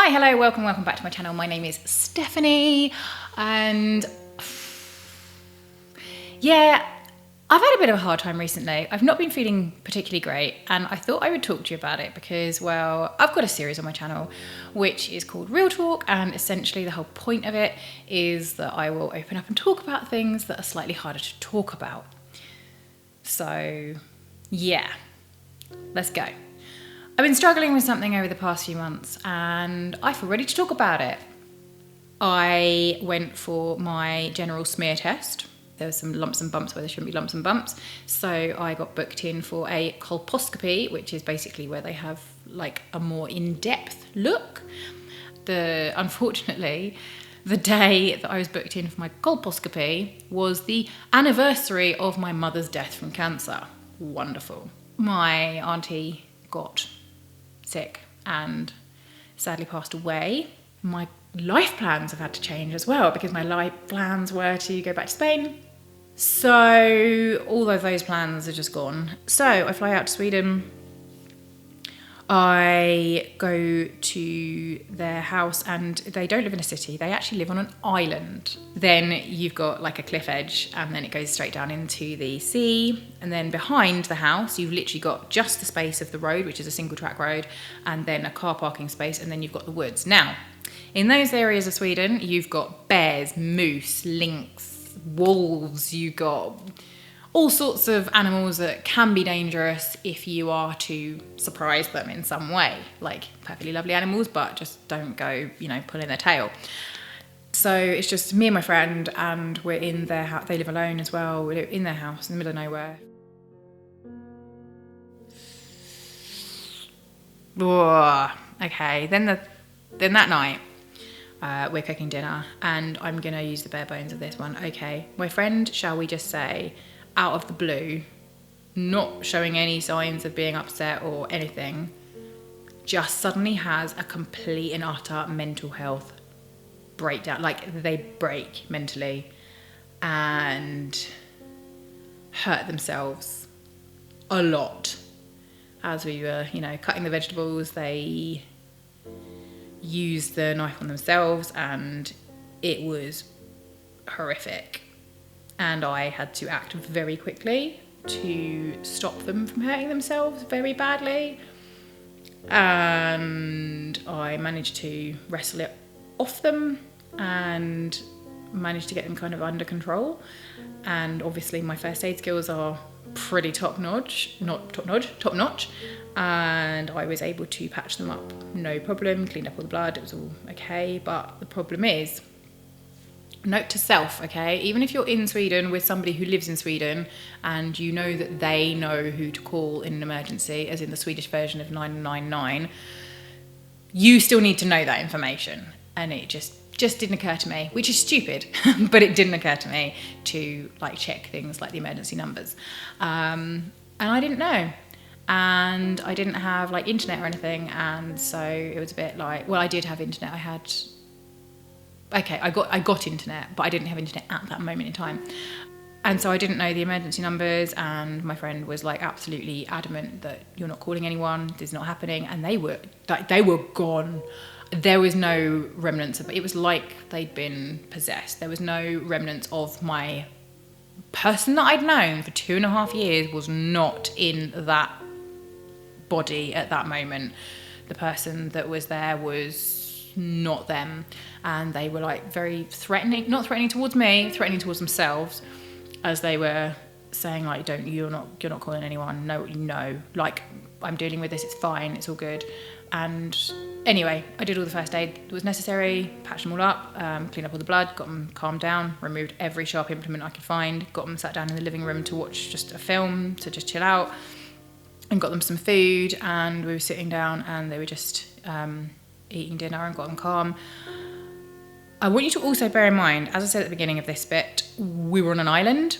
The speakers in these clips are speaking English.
Hi, hello, welcome back to my channel. My name is Stephanie, and yeah, I've had a bit of a hard time recently. I've not been feeling particularly great, and I thought I would talk to you about it because, well, I've got a series on my channel which is called Real Talk, and essentially the whole point of it is that I will open up and talk about things that are slightly harder to talk about. So yeah, let's go. I've been struggling with something over the past few months and I feel ready to talk about it. I went for my general smear test. There were some lumps and bumps where there shouldn't be lumps and bumps. So I got booked in for a colposcopy, which is basically where they have like a more in-depth look. Unfortunately, the day that I was booked in for my colposcopy was the anniversary of my mother's death from cancer. Wonderful. My auntie got sick and sadly passed away. My life plans have had to change as well because my life plans were to go back to Spain. So all of those plans are just gone. So I fly out to Sweden. I go to their house and they don't live in a city. They actually live on an island. Then you've got like a cliff edge and then it goes straight down into the sea. And then behind the house, you've literally got just the space of the road, which is a single track road, and then a car parking space, and then you've got the woods. Now, in those areas of Sweden, you've got bears, moose, lynx, wolves, you've got all sorts of animals that can be dangerous if you are to surprise them in some way. Like perfectly lovely animals, but just don't go, pulling their tail. So it's just me and my friend, and we're in their house. They live alone as well. We're in their house in the middle of nowhere. Whoa. Okay, then that night, we're cooking dinner, and I'm gonna use the bare bones of this one. Okay, my friend, shall we just say, out of the blue, not showing any signs of being upset or anything, just suddenly has a complete and utter mental health breakdown. Like they break mentally and hurt themselves a lot. As we were, cutting the vegetables, they used the knife on themselves and it was horrific. And I had to act very quickly to stop them from hurting themselves very badly. And I managed to wrestle it off them and managed to get them kind of under control. And obviously my first aid skills are pretty top notch. And I was able to patch them up, no problem, cleaned up all the blood, it was all okay. But the problem is, note to self, okay, even if you're in Sweden with somebody who lives in Sweden and you know that they know who to call in an emergency, as in the Swedish version of 999, you still need to know that information. And it just didn't occur to me, which is stupid, but it didn't occur to me to check things like the emergency numbers. And I didn't know. And I didn't have internet or anything, and so it was a bit I did have internet. I got internet, but I didn't have internet at that moment in time. And so I didn't know the emergency numbers, and my friend was absolutely adamant that you're not calling anyone, this is not happening, and they were gone. There was no remnants of it. It was like they'd been possessed. There was no remnants of my person that I'd known for 2.5 years was not in that body at that moment. The person that was there was not them, and they were very threatening, not threatening towards me, threatening towards themselves, as they were saying you're not calling anyone, no, I'm dealing with this, it's fine, it's all good. And anyway, I did all the first aid that was necessary, patched them all up, cleaned up all the blood, got them calmed down, removed every sharp implement I could find, got them sat down in the living room to watch just a film, to just chill out, and got them some food, and we were sitting down and they were just eating dinner and got them calm. I want you to also bear in mind, as I said at the beginning of this bit, we were on an island.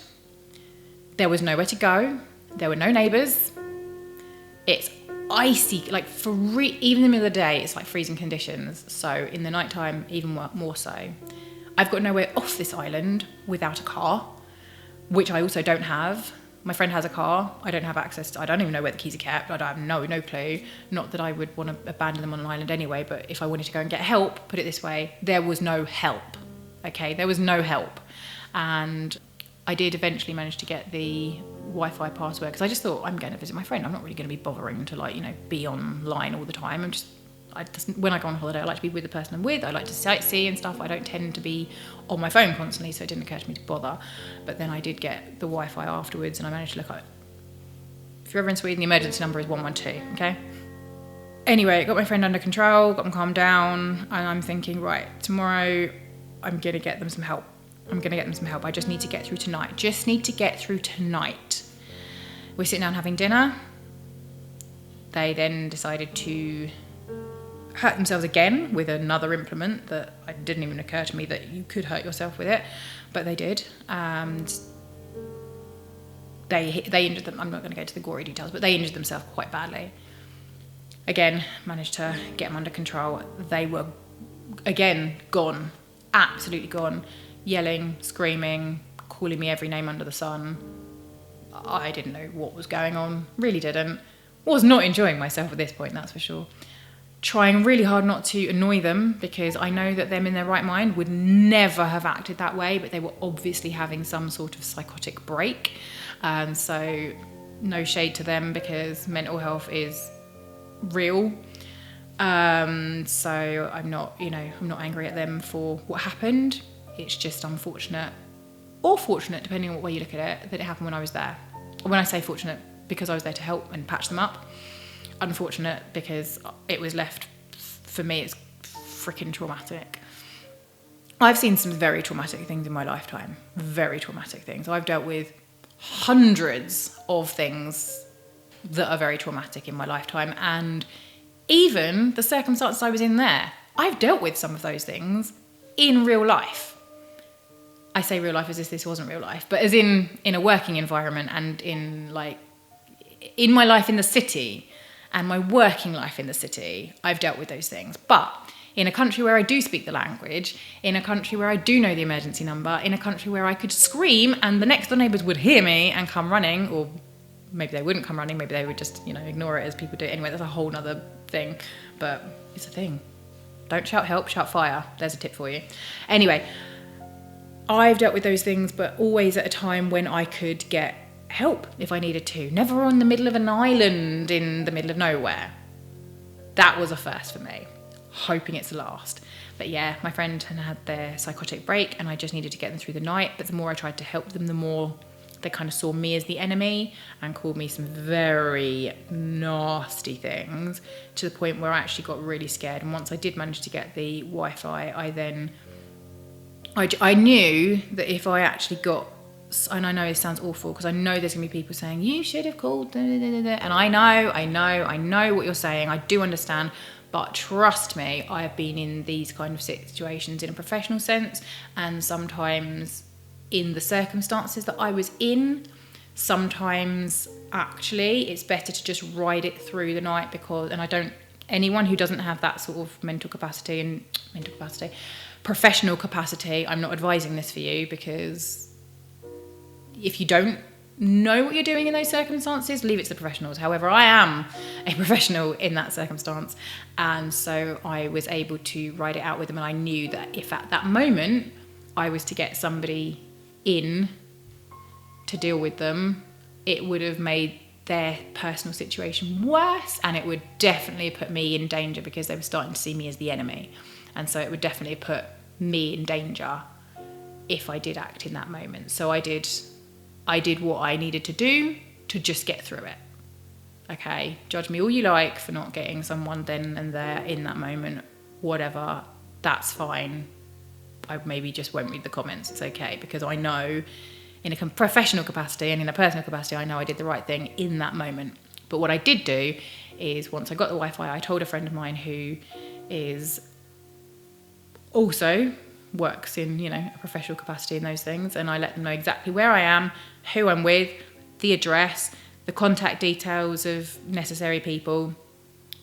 There was nowhere to go. There were no neighbours. It's icy, even in the middle of the day, it's freezing conditions. So in the nighttime, even more so. I've got nowhere off this island without a car, which I also don't have. My friend has a car. I don't have access to, I don't even know where the keys are kept. I don't have no clue. Not that I would want to abandon them on an island anyway, but if I wanted to go and get help, put it this way, there was no help. Okay, there was no help. And I did eventually manage to get the Wi-Fi password, because I just thought, I'm going to visit my friend. I'm not really going to be bothering to, like, you know, be online all the time. When I go on holiday, I like to be with the person I'm with. I like to sightsee and stuff. I don't tend to be on my phone constantly, so it didn't occur to me to bother. But then I did get the Wi-Fi afterwards, and I managed to look at it. If you're ever in Sweden, the emergency number is 112, okay? Anyway, got my friend under control, got them calmed down, and I'm thinking, right, tomorrow I'm going to get them some help. I just need to get through tonight. We're sitting down having dinner. They then decided to hurt themselves again with another implement that it didn't even occur to me that you could hurt yourself with it, but they did. And they injured them. I'm not going to go into the gory details, but they injured themselves quite badly. Again, managed to get them under control. They were, again, gone. Absolutely gone. Yelling, screaming, calling me every name under the sun. I didn't know what was going on. Really didn't. Was not enjoying myself at this point, that's for sure. Trying really hard not to annoy them, because I know that them in their right mind would never have acted that way, but they were obviously having some sort of psychotic break. So no shade to them, because mental health is real. So I'm not angry at them for what happened. It's just unfortunate, or fortunate, depending on what way you look at it, that it happened when I was there. When I say fortunate, because I was there to help and patch them up. Unfortunate, because it was left, for me, it's freaking traumatic. I've seen some very traumatic things in my lifetime. Very traumatic things. I've dealt with hundreds of things that are very traumatic in my lifetime, and even the circumstances I was in there, I've dealt with some of those things in real life. I say real life as if this wasn't real life, but as in a working environment, and in my life in the city and my working life in the city, I've dealt with those things. But in a country where I do speak the language, in a country where I do know the emergency number, in a country where I could scream and the next door neighbours would hear me and come running, or maybe they wouldn't come running, maybe they would just, ignore it as people do. Anyway, that's a whole nother thing, but it's a thing. Don't shout help, shout fire. There's a tip for you. Anyway, I've dealt with those things, but always at a time when I could get help if I needed to. Never on the middle of an island in the middle of nowhere. That was a first for me. Hoping it's the last. But yeah, my friend had their psychotic break, and I just needed to get them through the night. But the more I tried to help them, the more they kind of saw me as the enemy and called me some very nasty things, to the point where I actually got really scared. And once I did manage to get the Wi-Fi, I knew that if I actually got, and I know it sounds awful, because I know there's going to be people saying, you should have called, and I know what you're saying, I do understand, but trust me, I have been in these kind of situations in a professional sense, and sometimes in the circumstances that I was in, sometimes actually it's better to just ride it through the night, because, anyone who doesn't have that sort of professional capacity, I'm not advising this for you, because if you don't know what you're doing in those circumstances, leave it to the professionals. However, I am a professional in that circumstance, and so I was able to ride it out with them, and I knew that if at that moment I was to get somebody in to deal with them, it would have made their personal situation worse, and it would definitely put me in danger, because they were starting to see me as the enemy. And so it would definitely put me in danger if I did act in that moment. So I did what I needed to do to just get through it. Okay, judge me all you like for not getting someone then and there in that moment, whatever, that's fine. I maybe just won't read the comments, it's okay, because I know in a professional capacity and in a personal capacity, I know I did the right thing in that moment. But what I did do is, once I got the Wi-Fi, I told a friend of mine who is also works in, a professional capacity in those things, and I let them know exactly where I am, who I'm with, the address, the contact details of necessary people,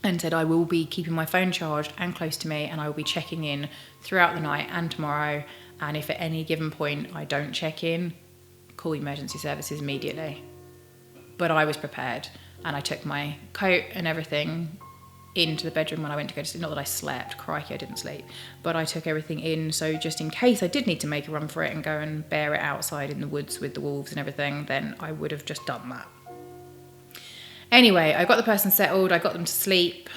and said I will be keeping my phone charged and close to me, and I will be checking in throughout the night and tomorrow, and if at any given point I don't check in, call emergency services immediately. but I was prepared, and I took my coat and everything into the bedroom when I went to go to sleep. Not that I slept, crikey, I didn't sleep, but I took everything in, so just in case I did need to make a run for it and go and bear it outside in the woods with the wolves and everything, then I would have just done that. Anyway, I got the person settled, I got them to sleep,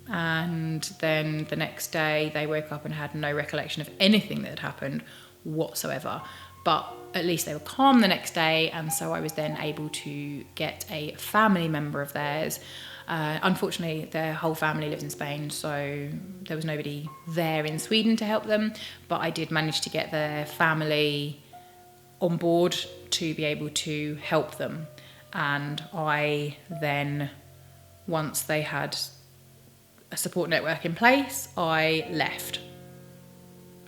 and then the next day they woke up and had no recollection of anything that had happened whatsoever. But at least they were calm the next day, and so I was then able to get a family member of theirs. Unfortunately, their whole family lives in Spain, so there was nobody there in Sweden to help them, but I did manage to get their family on board to be able to help them. And I then, once they had a support network in place, I left.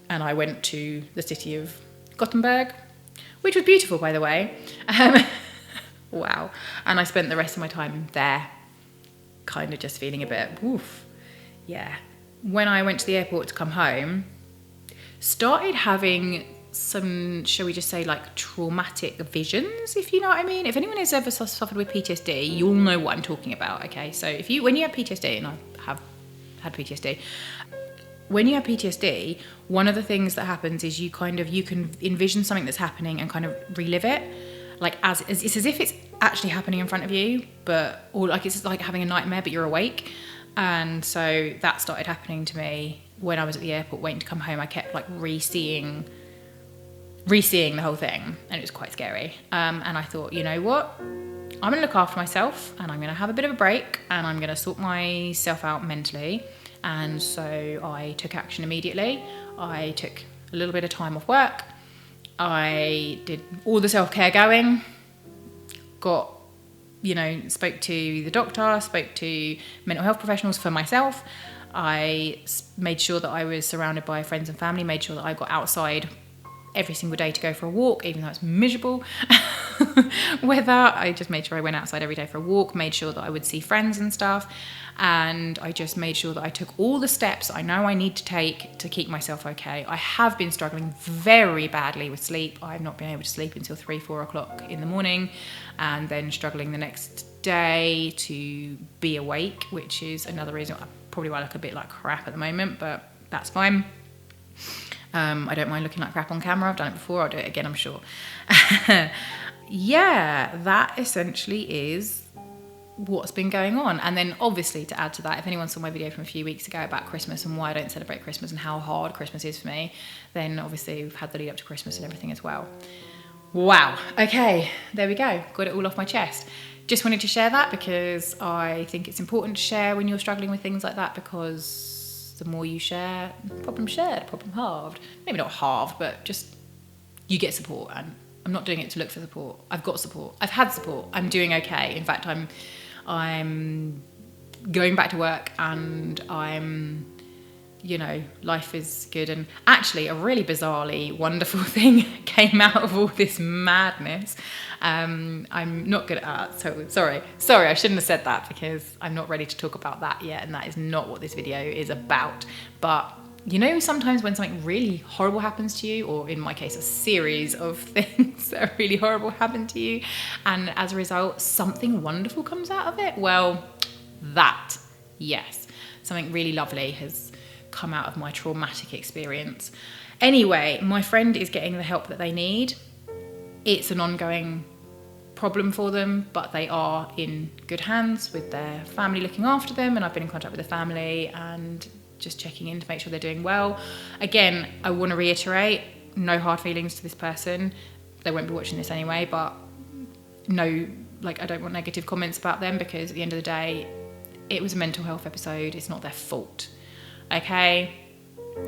And I went to the city of Gothenburg, which was beautiful, by the way. Wow. And I spent the rest of my time there, kind of just feeling a bit, oof. Yeah. When I went to the airport to come home, started having some, shall we just say, like traumatic visions, if you know what I mean. If anyone has ever suffered with PTSD, you'll know what I'm talking about, okay? So when you have PTSD, and I have had PTSD, when you have PTSD, one of the things that happens is you can envision something that's happening and kind of relive it, like it's as if it's actually happening in front of you, or like it's like having a nightmare but you're awake. And so that started happening to me when I was at the airport waiting to come home. I kept like re-seeing the whole thing, and it was quite scary. And I thought, you know what? I'm gonna look after myself, and I'm gonna have a bit of a break, and I'm gonna sort myself out mentally. And so I took action immediately. I took a little bit of time off work. I did all the self-care going, spoke to the doctor, spoke to mental health professionals for myself. I made sure that I was surrounded by friends and family, made sure that I got outside every single day to go for a walk, even though it's miserable weather. I just made sure I went outside every day for a walk, made sure that I would see friends and stuff, and I just made sure that I took all the steps I know I need to take to keep myself okay. I have been struggling very badly with sleep. I've not been able to sleep until 3-4 o'clock in the morning, and then struggling the next day to be awake, which is another reason probably why I look a bit like crap at the moment, but that's fine. I don't mind looking like crap on camera. I've done it before. I'll do it again, I'm sure. Yeah, that essentially is what's been going on. And then obviously, to add to that, if anyone saw my video from a few weeks ago about Christmas and why I don't celebrate Christmas and how hard Christmas is for me, then obviously we've had the lead up to Christmas and everything as well. Wow. Okay, there we go. Got it all off my chest. Just wanted to share that because I think it's important to share when you're struggling with things like that, because the more you share, problem shared, problem halved. Maybe not halved, but just you get support. And I'm not doing it to look for support. I've got support. I've had support. I'm doing okay. In fact, I'm going back to work, and life is good. And actually, a really bizarrely wonderful thing came out of all this madness. I'm not good at art, so sorry, I shouldn't have said that, because I'm not ready to talk about that yet, and that is not what this video is about. But sometimes when something really horrible happens to you, or in my case, a series of things that are really horrible happen to you, and as a result, something wonderful comes out of it. Well, yes, something really lovely has come out of my traumatic experience. Anyway, my friend is getting the help that they need. It's an ongoing problem for them, but they are in good hands with their family looking after them, and I've been in contact with the family and just checking in to make sure they're doing well. Again, I want to reiterate, no hard feelings to this person. They won't be watching this anyway, but I don't want negative comments about them, because at the end of the day, it was a mental health episode. It's not their fault. Okay?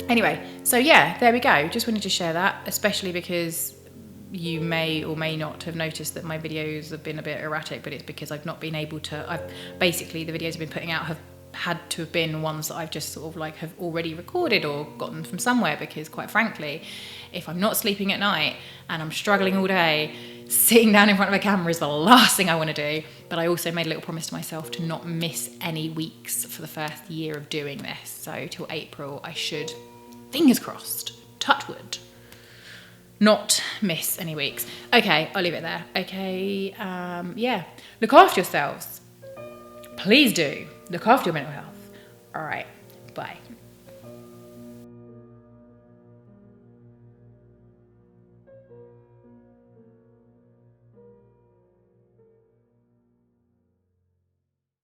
Anyway, so yeah, there we go. Just wanted to share that, especially because you may or may not have noticed that my videos have been a bit erratic, but it's because I've not been able to, basically the videos I've been putting out have had to have been ones that I've just sort of have already recorded or gotten from somewhere, because quite frankly, if I'm not sleeping at night and I'm struggling all day, sitting down in front of a camera is the last thing I want to do. But I also made a little promise to myself to not miss any weeks for the first year of doing this. So till April, I should, fingers crossed, touch wood, not miss any weeks. Okay, I'll leave it there. Okay, yeah. Look after yourselves. Please do. Look after your mental health. All right.